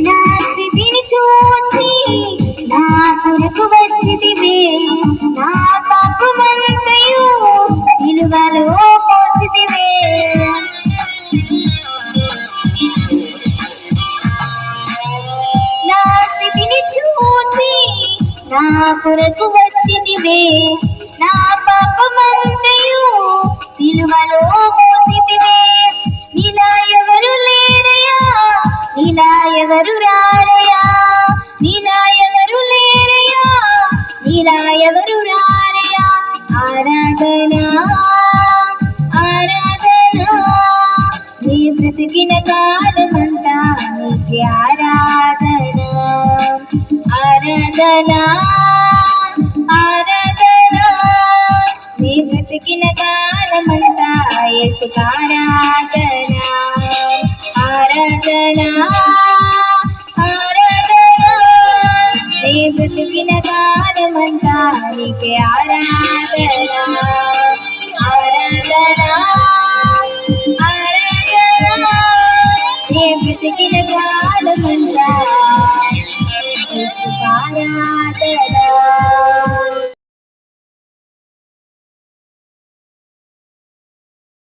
నా స్థితిని చూచి నా కొరకు వచ్చితివే, నా పాపమంతయు సిలువలో మోసితివే. నా స్థితిని చూచి నా కొరకు వచ్చితివే, నా పాపమంతయు సిలువలో మోసితివే. నీలా ఎవరు లేరయ్యా, నీలా ఎవరు రారయ్యా, నీలా ఎవరు లేరయ్యా, నీలా ఎవరు రారయ్యా. ఆరాధన ఆరాధన నీ బ్రతికిన కాలమంతా నీకే ఆరాధన. ఆరాధన ఆరాధన నీ బ్రతికిన కాలమంతా యేసుకు ఆరాధన. ఆరాధన ఆరాధన నీ బ్రతికిన కాలమంతా నీకే ఆరాధన. ఆరాధన ఆరాధన నీ బ్రతికిన కాలమంతా యేసుకు ఆరాధన.